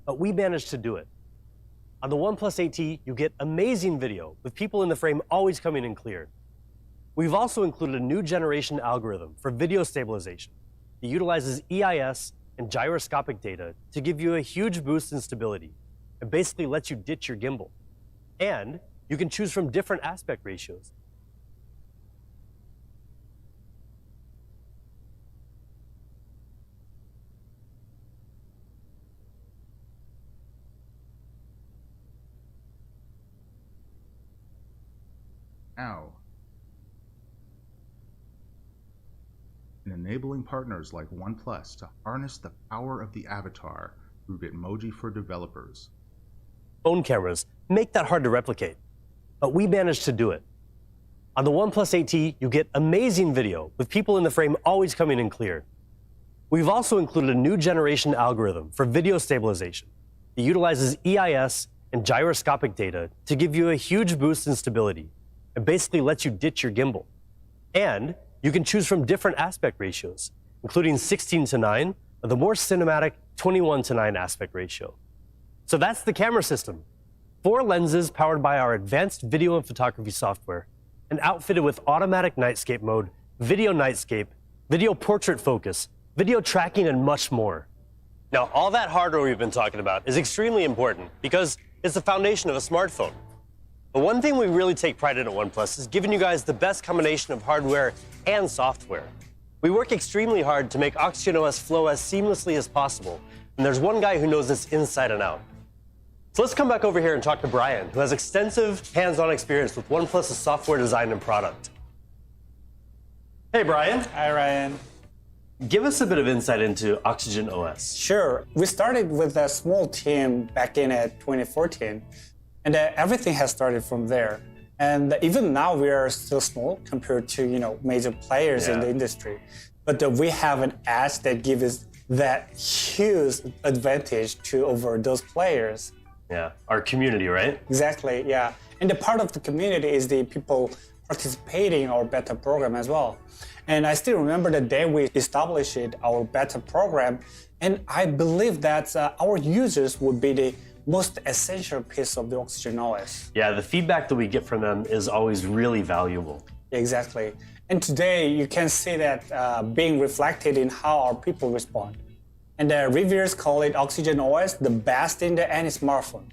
but we managed to do it. On the OnePlus 8T, you get amazing video with people in the frame always coming in clear. We've also included a new generation algorithm for video stabilization. It utilizes EIS and gyroscopic data to give you a huge boost in stability and basically lets you ditch your gimbal. And you can choose from different aspect ratios. Now, and enabling partners like OnePlus to harness the power of the avatar through GaminG for developers. Phone cameras make that hard to replicate, but we managed to do it. On the OnePlus 8T, you get amazing video with people in the frame always coming in clear. We've also included a new generation algorithm for video stabilization. It utilizes EIS and gyroscopic data to give you a huge boost in stability and basically lets you ditch your gimbal. And you can choose from different aspect ratios, including 16:9 or the more cinematic 21:9 aspect ratio. So that's the camera system. 4 lenses powered by our advanced video and photography software and outfitted with automatic nightscape mode, video nightscape, video portrait focus, video tracking, and much more. Now, all that hardware we've been talking about is extremely important because it's the foundation of a smartphone. But one thing we really take pride in at OnePlus is giving you guys the best combination of hardware and software. We work extremely hard to make OxygenOS flow as seamlessly as possible, and there's one guy who knows this inside and out. So let's come back over here and talk to Brian, who has extensive hands-on experience with OnePlus's software design and product. Hey, Brian. Hi, Ryan. Give us a bit of insight into OxygenOS. Sure. We started with a small team back in 2014, and everything has started from there. And even now, we are still small compared to major players in the industry. But we have an edge that gives us that huge advantage over those players. Yeah, our community, right? Exactly, yeah. And the part of the community is the people participating in our beta program as well. And I still remember the day we established our beta program, and I believe that our users would be the most essential piece of the OxygenOS. Yeah, the feedback that we get from them is always really valuable. Exactly. And today you can see that being reflected in how our people respond. And the reviewers call it OxygenOS the best in any smartphone.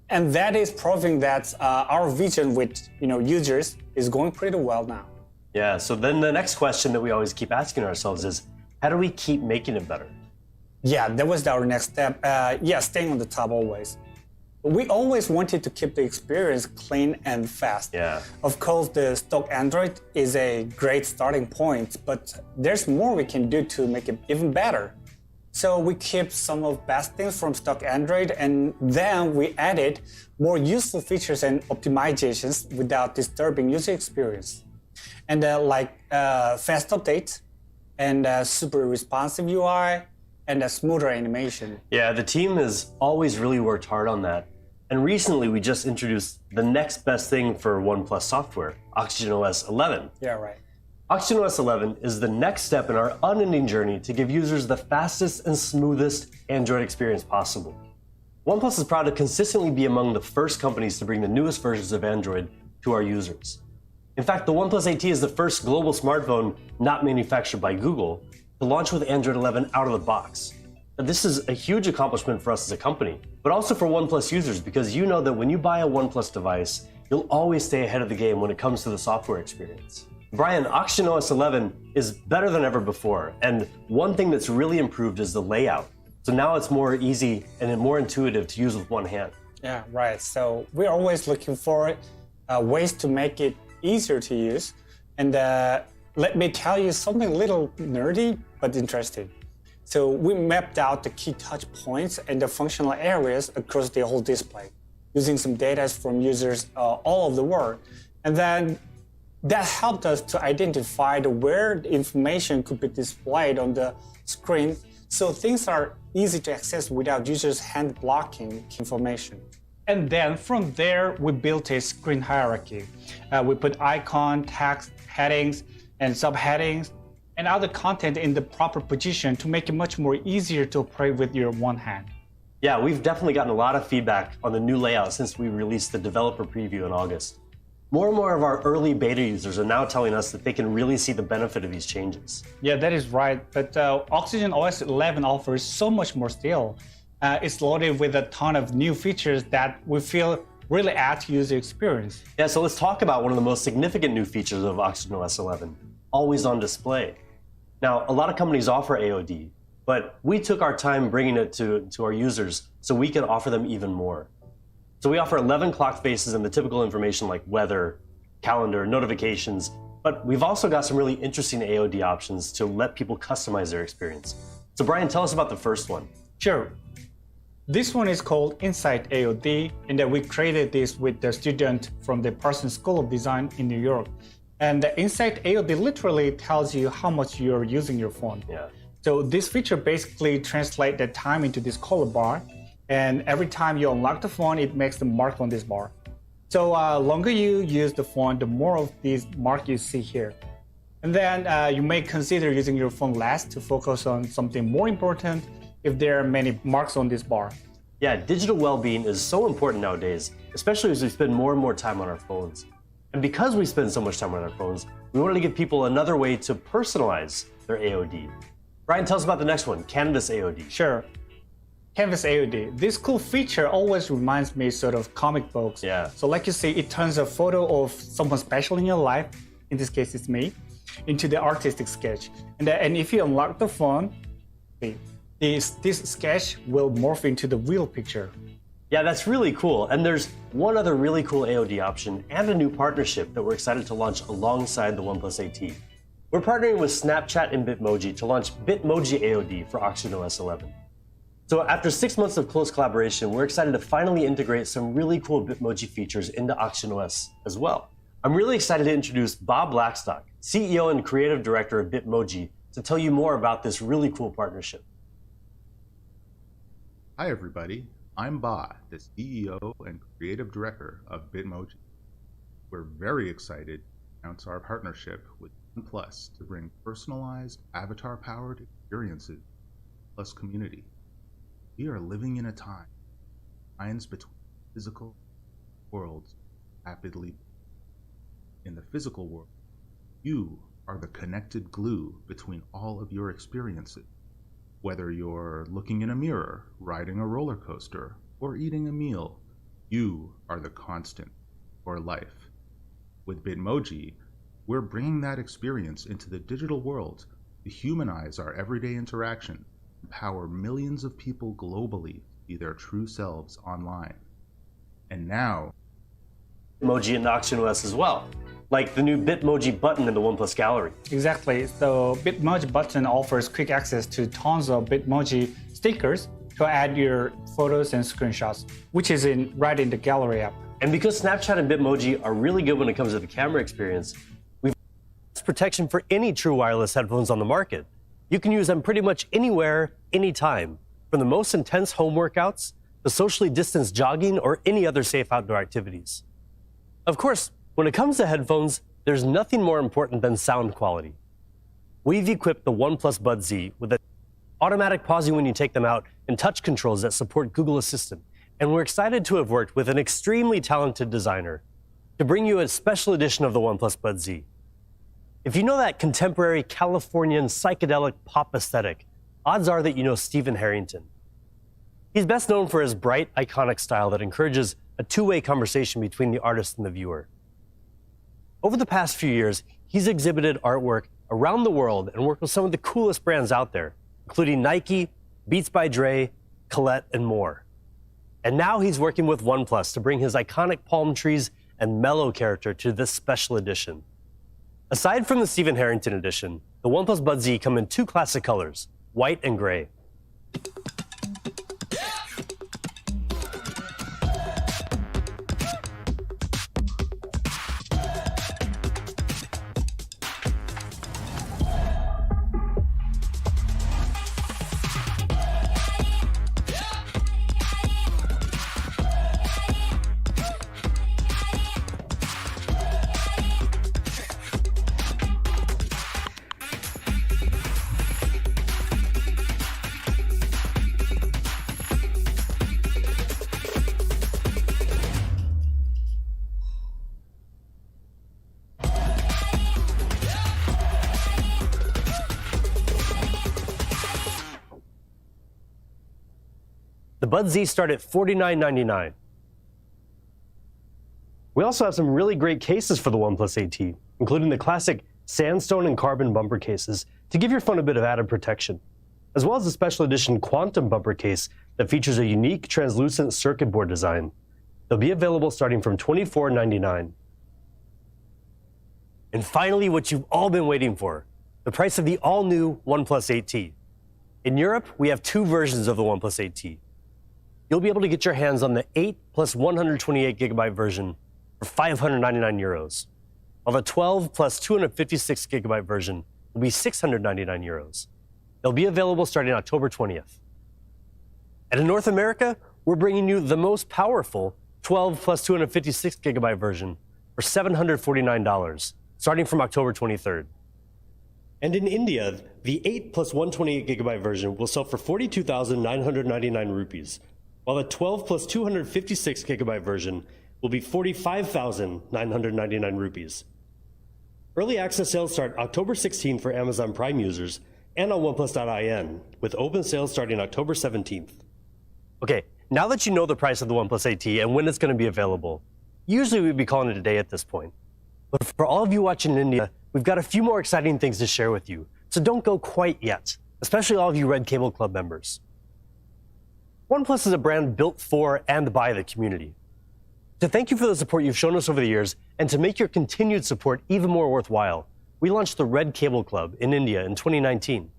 And that is proving that our vision with users is going pretty well now. Yeah, so then the next question that we always keep asking ourselves is, how do we keep making it better? Yeah, that was our next step. Staying on the top always. We always wanted to keep the experience clean and fast. Yeah. Of course, the stock Android is a great starting point, but there's more we can do to make it even better. So we keep some of the best things from stock Android, and then we added more useful features and optimizations without disturbing user experience. And like fast updates, and super responsive UI, and a smoother animation. Yeah, the team has always really worked hard on that. And recently we just introduced the next best thing for OnePlus software, OxygenOS 11. Yeah, right. OxygenOS 11 is the next step in our unending journey to give users the fastest and smoothest Android experience possible. OnePlus is proud to consistently be among the first companies to bring the newest versions of Android to our users. In fact, the OnePlus 8T is the first global smartphone not manufactured by Google to launch with Android 11 out of the box. Now, this is a huge accomplishment for us as a company, but also for OnePlus users, because you know that when you buy a OnePlus device, you'll always stay ahead of the game when it comes to the software experience. Brian, OxygenOS 11 is better than ever before, and one thing that's really improved is the layout. So now it's more easy and more intuitive to use with one hand. Yeah, right. So we're always looking for ways to make it easier to use. And let me tell you something a little nerdy, but interesting. So we mapped out the key touch points and the functional areas across the whole display, using some data from users all over the world. And then that helped us to identify where the information could be displayed on the screen, so things are easy to access without users hand blocking information. And then from there, we built a screen hierarchy. We put icon, text, headings, and subheadings, and other content in the proper position to make it much more easier to operate with your one hand. Yeah, we've definitely gotten a lot of feedback on the new layout since we released the developer preview in August. More and more of our early beta users are now telling us that they can really see the benefit of these changes. Yeah, that is right. But Oxygen OS 11 offers so much more still. It's loaded with a ton of new features that we feel really add to user experience. Yeah, so let's talk about one of the most significant new features of Oxygen OS 11, always on display. Now, a lot of companies offer AOD, but we took our time bringing it to our users so we can offer them even more. So we offer 11 clock faces and the typical information like weather, calendar, notifications, but we've also got some really interesting AOD options to let people customize their experience. So Brian, tell us about the first one. Sure. This one is called Insight AOD, and we created this with the student from the Parsons School of Design in New York. And the Insight AOD literally tells you how much you're using your phone. Yeah. So this feature basically translates the time into this color bar, and every time you unlock the phone, it makes the mark on this bar. So longer you use the phone, the more of these marks you see here. And then you may consider using your phone last to focus on something more important if there are many marks on this bar. Yeah, digital well-being is so important nowadays, especially as we spend more and more time on our phones. And because we spend so much time on our phones, we wanted to give people another way to personalize their AOD. Brian, tell us about the next one, Canvas AOD. Sure. Canvas AOD. This cool feature always reminds me sort of comic books. Yeah. So like you see, it turns a photo of someone special in your life, in this case it's me, into the artistic sketch. And if you unlock the phone, this sketch will morph into the real picture. Yeah, that's really cool. And there's one other really cool AOD option and a new partnership that we're excited to launch alongside the OnePlus AT. We're partnering with Snapchat and Bitmoji to launch Bitmoji AOD for Oxygen OS 11. So after 6 months of close collaboration, we're excited to finally integrate some really cool Bitmoji features into Oxygen OS as well. I'm really excited to introduce Bob Blackstock, CEO and creative director of Bitmoji, to tell you more about this really cool partnership. Hi everybody, I'm Ba, the CEO and creative director of Bitmoji. We're very excited to announce our partnership with OnePlus to bring personalized, avatar-powered experiences to the Plus community. We are living in a time, lines between physical worlds rapidly. In the physical world, you are the connected glue between all of your experiences. Whether you're looking in a mirror, riding a roller coaster, or eating a meal, you are the constant for life. With Bitmoji, we're bringing that experience into the digital world to humanize our everyday interaction, empower millions of people globally to be their true selves online. And now, Bitmoji and Oxygen OS as well, like the new Bitmoji button in the OnePlus Gallery. Exactly. The Bitmoji button offers quick access to tons of Bitmoji stickers to add your photos and screenshots, which is right in the Gallery app. And because Snapchat and Bitmoji are really good when it comes to the camera experience, we've protection for any true wireless headphones on the market. You can use them pretty much anywhere, anytime, from the most intense home workouts to socially distanced jogging or any other safe outdoor activities. Of course, when it comes to headphones, there's nothing more important than sound quality. We've equipped the OnePlus Buds Z with automatic pausing when you take them out and touch controls that support Google Assistant. And we're excited to have worked with an extremely talented designer to bring you a special edition of the OnePlus Buds Z. If you know that contemporary Californian psychedelic pop aesthetic, odds are that you know Stephen Harrington. He's best known for his bright, iconic style that encourages a two-way conversation between the artist and the viewer. Over the past few years, he's exhibited artwork around the world and worked with some of the coolest brands out there, including Nike, Beats by Dre, Colette, and more. And now he's working with OnePlus to bring his iconic palm trees and mellow character to this special edition. Aside from the Stephen Harrington edition, the OnePlus Buds Z come in two classic colors, white and gray. The Buds Z start at $49.99. We also have some really great cases for the OnePlus 8T, including the classic sandstone and carbon bumper cases to give your phone a bit of added protection, as well as a special edition quantum bumper case that features a unique translucent circuit board design. They'll be available starting from $24.99. And finally, what you've all been waiting for, the price of the all-new OnePlus 8T. In Europe, we have two versions of the OnePlus 8T. You'll be able to get your hands on the 8 plus 128 gigabyte version for 599 euros, while the 12 plus 256 gigabyte version will be 699 euros. They'll be available starting October 20th. And in North America, we're bringing you the most powerful 12 plus 256 gigabyte version for $749, starting from October 23rd. And in India, the 8 plus 128 gigabyte version will sell for 42,999 rupees, while the 12 plus 256 gigabyte version will be 45,999 rupees. Early access sales start October 16th for Amazon Prime users and on OnePlus.in, with open sales starting October 17th. Okay, now that you know the price of the OnePlus 8T and when it's going to be available, usually we'd be calling it a day at this point. But for all of you watching in India, we've got a few more exciting things to share with you, so don't go quite yet, especially all of you Red Cable Club members. OnePlus is a brand built for and by the community. To thank you for the support you've shown us over the years, and to make your continued support even more worthwhile, we launched the Red Cable Club in India in 2019.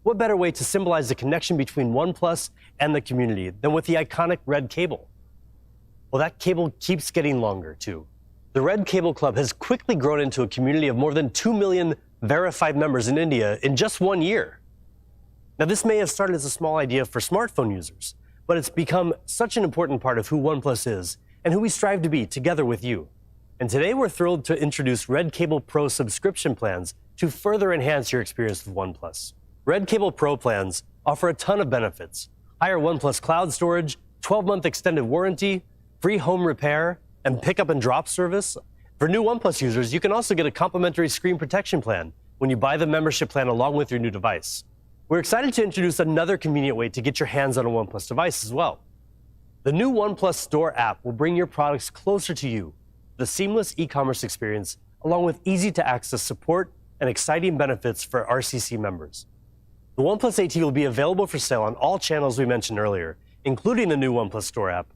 What better way to symbolize the connection between OnePlus and the community than with the iconic red cable? Well, that cable keeps getting longer, too. The Red Cable Club has quickly grown into a community of more than 2 million verified members in India in just 1 year. Now, this may have started as a small idea for smartphone users, but it's become such an important part of who OnePlus is and who we strive to be together with you. And today we're thrilled to introduce Red Cable Pro subscription plans to further enhance your experience with OnePlus. Red Cable Pro plans offer a ton of benefits: higher OnePlus cloud storage, 12-month extended warranty, free home repair, and pickup and drop service. For new OnePlus users, you can also get a complimentary screen protection plan when you buy the membership plan along with your new device. We're excited to introduce another convenient way to get your hands on a OnePlus device as well. The new OnePlus Store app will bring your products closer to you, the seamless e-commerce experience, along with easy-to-access support and exciting benefits for RCC members. The OnePlus 8T will be available for sale on all channels we mentioned earlier, including the new OnePlus Store app.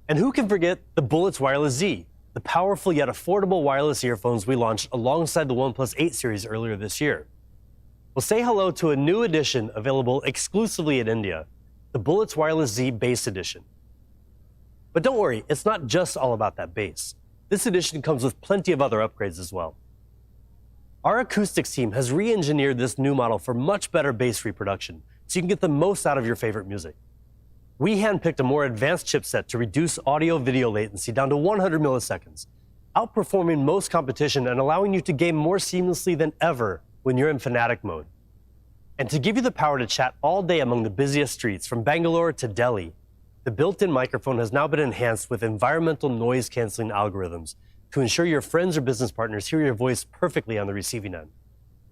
And who can forget the Bullets Wireless Z, the powerful yet affordable wireless earphones we launched alongside the OnePlus 8 series earlier this year. We'll say hello to a new edition available exclusively in India, the Bullets Wireless Z Base Edition. But don't worry, it's not just all about that base. This edition comes with plenty of other upgrades as well. Our acoustics team has re-engineered this new model for much better bass reproduction, so you can get the most out of your favorite music. We handpicked a more advanced chipset to reduce audio-video latency down to 100 milliseconds, outperforming most competition and allowing you to game more seamlessly than ever when you're in Fanatic mode. And to give you the power to chat all day among the busiest streets from Bangalore to Delhi, the built-in microphone has now been enhanced with environmental noise-canceling algorithms to ensure your friends or business partners hear your voice perfectly on the receiving end.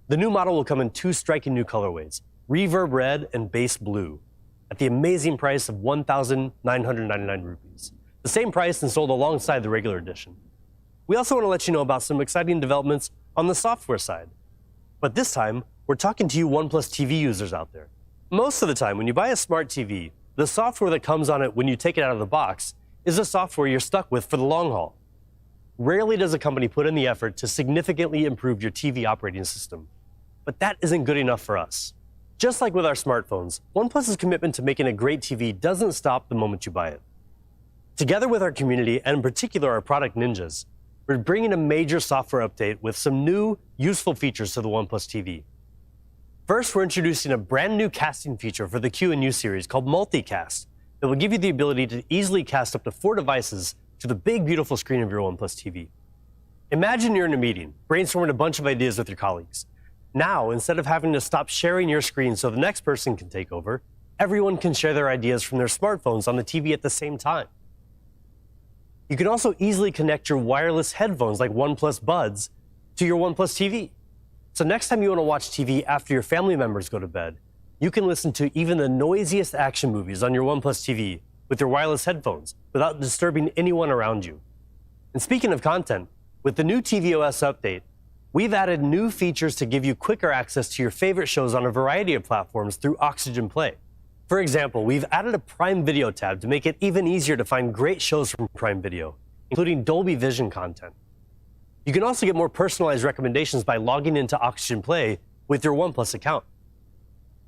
The new model will come in two striking new colorways, Reverb Red and Bass Blue, at the amazing price of 1,999 rupees, the same price and sold alongside the regular edition. We also want to let you know about some exciting developments on the software side. But this time, we're talking to you OnePlus TV users out there. Most of the time, when you buy a smart TV, the software that comes on it when you take it out of the box is the software you're stuck with for the long haul. Rarely does a company put in the effort to significantly improve your TV operating system. But that isn't good enough for us. Just like with our smartphones, OnePlus's commitment to making a great TV doesn't stop the moment you buy it. Together with our community, and in particular our product ninjas, we're bringing a major software update with some new, useful features to the OnePlus TV. First, we're introducing a brand new casting feature for the Q&U series called Multicast that will give you the ability to easily cast up to 4 devices to the big, beautiful screen of your OnePlus TV. Imagine you're in a meeting, brainstorming a bunch of ideas with your colleagues. Now, instead of having to stop sharing your screen so the next person can take over, everyone can share their ideas from their smartphones on the TV at the same time. You can also easily connect your wireless headphones like OnePlus Buds to your OnePlus TV. So next time you want to watch TV after your family members go to bed, you can listen to even the noisiest action movies on your OnePlus TV with your wireless headphones without disturbing anyone around you. And speaking of content, with the new tvOS update, we've added new features to give you quicker access to your favorite shows on a variety of platforms through Oxygen Play. For example, we've added a Prime Video tab to make it even easier to find great shows from Prime Video, including Dolby Vision content. You can also get more personalized recommendations by logging into Oxygen Play with your OnePlus account.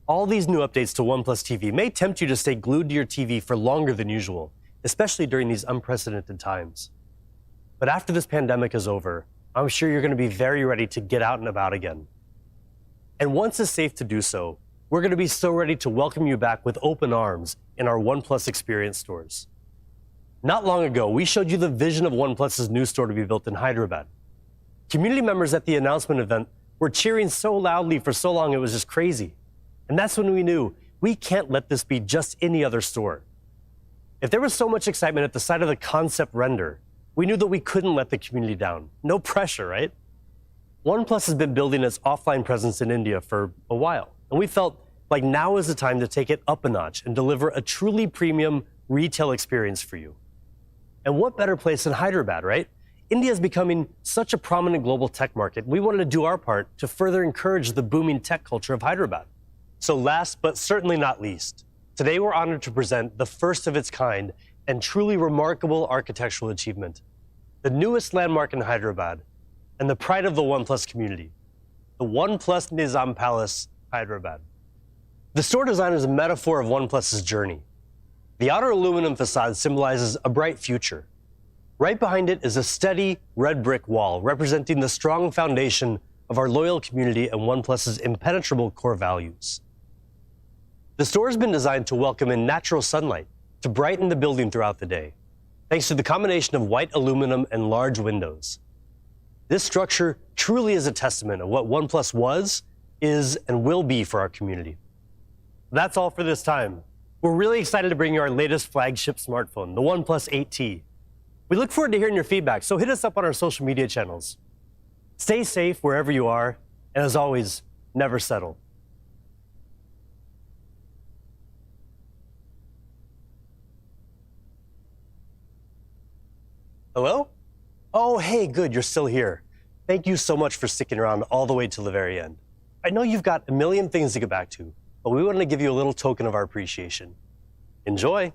All these new updates to OnePlus TV may tempt you to stay glued to your TV for longer than usual, especially during these unprecedented times. But after this pandemic is over, I'm sure you're going to be very ready to get out and about again. And once it's safe to do so, we're going to be so ready to welcome you back with open arms in our OnePlus Experience stores. Not long ago, we showed you the vision of OnePlus's new store to be built in Hyderabad. Community members at the announcement event were cheering so loudly for so long it was just crazy. And that's when we knew we can't let this be just any other store. If there was so much excitement at the sight of the concept render, we knew that we couldn't let the community down. No pressure, right? OnePlus has been building its offline presence in India for a while, and we felt like now is the time to take it up a notch and deliver a truly premium retail experience for you. And what better place than Hyderabad, right? India is becoming such a prominent global tech market. We wanted to do our part to further encourage the booming tech culture of Hyderabad. So last but certainly not least, today we're honored to present the first of its kind and truly remarkable architectural achievement, the newest landmark in Hyderabad and the pride of the OnePlus community, the OnePlus Nizam Palace, Hyderabad. The store design is a metaphor of OnePlus's journey. The outer aluminum facade symbolizes a bright future. Right behind it is a steady red brick wall representing the strong foundation of our loyal community and OnePlus's impenetrable core values. The store has been designed to welcome in natural sunlight to brighten the building throughout the day, thanks to the combination of white aluminum and large windows. This structure truly is a testament of what OnePlus was, is, and will be for our community. That's all for this time. We're really excited to bring you our latest flagship smartphone, the OnePlus 8T. We look forward to hearing your feedback, so hit us up on our social media channels. Stay safe wherever you are, and as always, never settle. Hello? Oh, hey, good, you're still here. Thank you so much for sticking around all the way till the very end. I know you've got a million things to get back to, but we wanted to give you a little token of our appreciation. Enjoy.